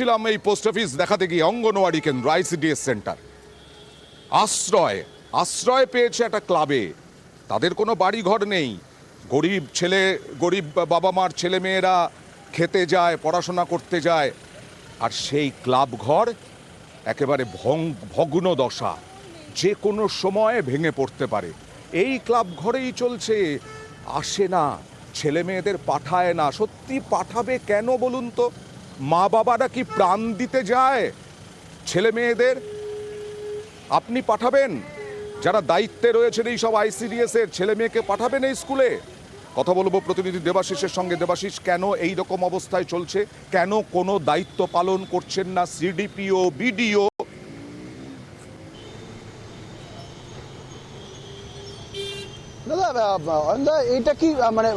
ছিলাম এই post office দেখাতে গিয়ে অঙ্গনওয়াড়ি কেন্দ্র আইসিডিএস সেন্টার আশ্রয় পেয়েছে একটা ক্লাবে। তাদের কোনো বাড়ি ঘর নেই, গরিব বাবা মার ছেলে মেয়েরা খেতে যায়, পড়াশোনা করতে যায়, আর সেই ক্লাব ঘর একেবারে ভগ্ন দশা, যে কোনো সময় ভেঙে পড়তে পারে। এই ক্লাব ঘরেই চলছে, আসে না, ছেলে মেয়েদের পাঠায় না। সত্যি পাঠাবে কেন বলুন তো? মা বাবারা কি প্রাণ দিতে যায় ছেলে মেয়েদের? আপনি পাঠাবেন? যারা দায়িত্বে রয়েছেন এই সব আইসিডিএস এর, ছেলে মেয়েকে পাঠাবেন এই স্কুলে? কথা বলবো প্রতিনিধি দেবাশিসের সঙ্গে। দেবাশিস, কেন এই রকম অবস্থায় চলছে? কেন কোনো দায়িত্ব পালন করছেন না সিডিপিও, বিডিও? দাদা এইটা কি মানে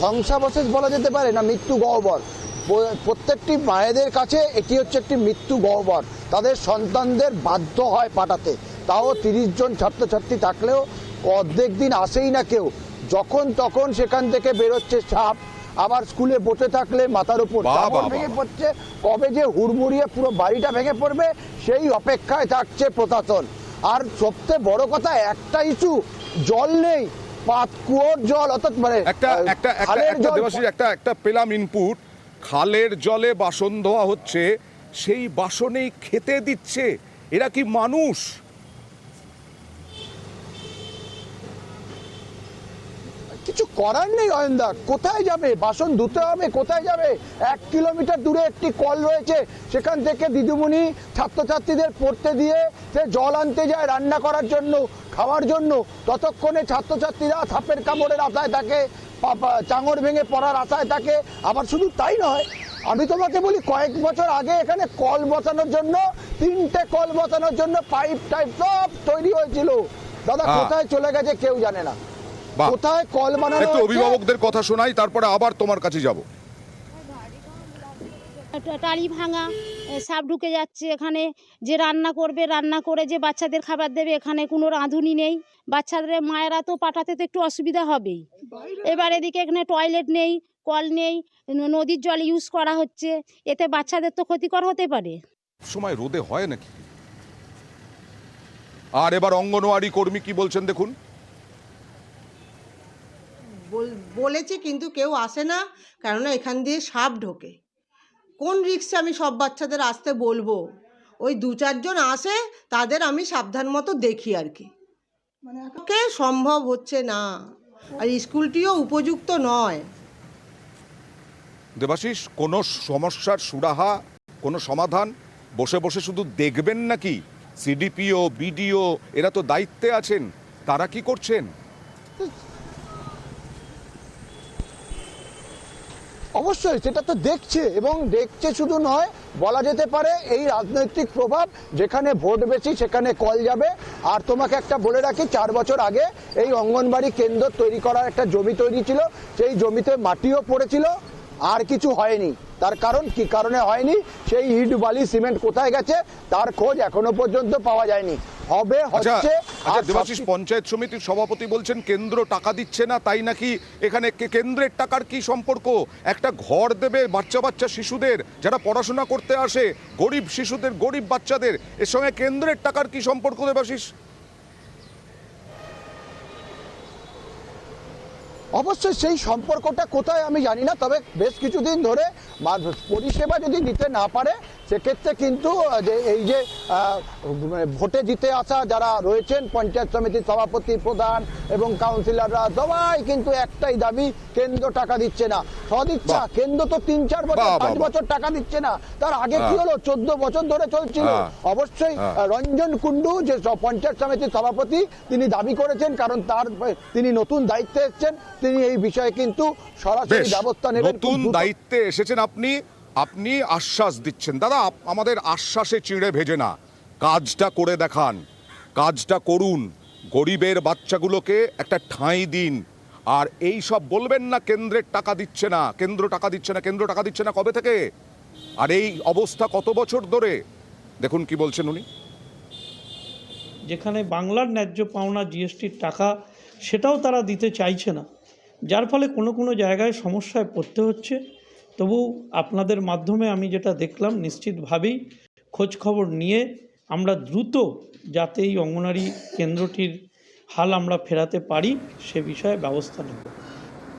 ধ্বংসাবশেষ বলা যেতে পারে না মৃত্যু গহ্বর? প্রত্যেকটি মায়েদের কাছে এটি হচ্ছে একটি মৃত্যু গহ্বর। তাদের সন্তানদের বাধ্য হয় পাঠাতে, তাও 30 জন ছাত্রছাত্রী থাকলেও অর্ধেক দিন আসেই না কেউ। যখন তখন সেখান থেকে বেরোচ্ছে সাপ, আবার স্কুলে বসে থাকলে মাথার উপর ভেঙে পড়ছে। কবে যে হুড়মুড়িয়ে পুরো বাড়িটা ভেঙে পড়বে সেই অপেক্ষায় থাকছে প্রশাসন। আর সবচেয়ে বড় কথা, একটা ইস্যু, জল নেই, কুয়োর জল, অর্থাৎ মানে একটা পেলাম ইনপুট, খালের জলে বাসন ধোয়া হচ্ছে, সেই বাসনেই খেতে দিচ্ছে। এরা কি মানুষ? কিছু করার নেই অয়নদা, কোথায় যাবে? বাসন ধুতে হবে, কোথায় যাবে? 1 কিলোমিটার দূরে একটি কল রয়েছে, সেখান থেকে দিদিমণি ছাত্রছাত্রীদের পড়তে দিয়ে সে জল আনতে যায় রান্না করার জন্য, খাওয়ার জন্য। ততক্ষণে ছাত্রছাত্রীরা সাপের কামড়ের আশায় থাকে, চাঙড় ভেঙে পড়ার আশায় থাকে। আবার শুধু তাই নয়, আমি তোমাকে বলি, কয়েক বছর আগে এখানে কল বসানোর জন্য, 3টে কল বসানোর জন্য পাইপ টাইপ সব তৈরি হয়েছিল। দাদা কোথায় চলে গেছে কেউ জানে না। কোথায় কল বানানো? একটু অভিভাবকদের কথা শোনাই, তারপরে আবার তোমার কাছে যাব। টালি ভাঙা, সাপ ঢুকে যাচ্ছে এখানে। যে রান্না করবে, রান্না করে যে বাচ্চাদের খাবার দেবে, এখানে কোনো রাঁধুনি নেই। বাচ্চাদের মায়েরা তো পাঠাতে তো একটু অসুবিধা হবেই। এবার এদিকে এখানে টয়লেট নেই, কল নেই, নদীর জল ইউজ করা হচ্ছে, এতে বাচ্চাদের তো ক্ষতিকর হতে পারে। সময় রোদে হয় নাকি? আর এবার অঙ্গনওয়াড়ি কর্মী কি বলছেন দেখুন। বলেছে কিন্তু কেউ আসে না, কেননা এখান দিয়ে সাপ ঢোকে। কোন রিক্সে আমি সব বাচ্চাদের আসতে বলবো? ওই 2-4 জন আসে, তাদের আমি সাবধান মতো দেখি আর কি। মানে একে সম্ভব হচ্ছে না, আর স্কুলটিও উপযুক্ত নয়। দেবাশিস, কোনো সমস্যার সুরাহা, কোনো সমাধান? বসে বসে শুধু দেখবেন নাকি? সিডিপিও, বিডিও এরা তো দায়িত্বে আছেন, তারা কি করছেন? অবশ্যই সেটা তো দেখছে, এবং দেখছে শুধু নয়, বলা যেতে পারে এই রাজনৈতিক প্রভাব, যেখানে ভোট বেশি সেখানে কল যাবে। আর তোমাকে একটা বলে রাখি, 4 বছর আগে এই অঙ্গনবাড়ি কেন্দ্র তৈরি করার একটা জমি তৈরি ছিল, সেই জমিতে মাটিও পড়েছিল, আর কিছু হয়নি। তার কারণ কি কারণে হয়নি, সেই ইট বালি সিমেন্ট কোথায় গেছে তার খোঁজ এখনো পর্যন্ত পাওয়া যায়নি। হবে হচ্ছে। দেবাশিস, পঞ্চায়েত সমিতির সভাপতি বলছেন কেন্দ্র টাকা দিচ্ছে না, তাই নাকি এখানে কেন্দ্রের টাকার কি সম্পর্ক? একটা ঘর দেবে বাচ্চা শিশুদের যারা পড়াশোনা করতে আসে, গরিব শিশুদের, গরিব বাচ্চাদের, এর সঙ্গে কেন্দ্রের টাকার কি সম্পর্ক দেবাশিস? অবশ্যই সেই সম্পর্কটা কোথায় আমি জানি না, তবে বেশ কিছুদিন ধরে পরিষেবা যদি দিতে না পারে, সেক্ষেত্রে কিন্তু এই যে ভোটে জিতে আসা যারা রয়েছেন, পঞ্চায়েত সমিতির সভাপতি, প্রধান এবং কাউন্সিলররা, সবাই কিন্তু একটাই দাবি, কেন্দ্র টাকা দিচ্ছে না। সদিচ্ছা, কেন্দ্র তো 3-4 বছর 5 বছর টাকা দিচ্ছে না। তার আগে কি হলো? 14 বছর ধরে চলছিল। অবশ্যই রঞ্জন কুন্ডু, যে পঞ্চায়েত সমিতির সভাপতি, তিনি দাবি করেছেন, কারণ তিনি নতুন দায়িত্বে এসেছেন, তিনি এই বিষয়ে কিন্তু সরাসরি ব্যবস্থা নেবেন। নতুন দায়িত্বে এসেছেন আপনি আশ্বাস দিচ্ছেন। দাদা, আমাদের আশ্বাসে চিড়ে ভেজে না, কাজটা করে দেখান, কাজটা করুন, গরিবের বাচ্চাগুলোকে একটা ঠাঁই দিন। আর এই সব বলবেন না কেন্দ্রের টাকা দিচ্ছে না, কেন্দ্র টাকা দিচ্ছে না, কেন্দ্র টাকা দিচ্ছে না কবে থেকে? আর এই অবস্থা কত বছর ধরে? দেখুন কি বলছেন উনি। যেখানে বাংলার ন্যায্য পাওনা জিএসটির টাকা, সেটাও তারা দিতে চাইছে না, যার ফলে কোনো জায়গায় সমস্যায় পড়তে হচ্ছে। তবু আপনাদের মাধ্যমে আমি যেটা দেখলাম, নিশ্চিতভাবেই খোঁজ খবর নিয়ে আমরা দ্রুত যাতে এই অঙ্গনারী কেন্দ্রটির হাল আমরা ফেরাতে পারি সে বিষয়ে ব্যবস্থা নেব।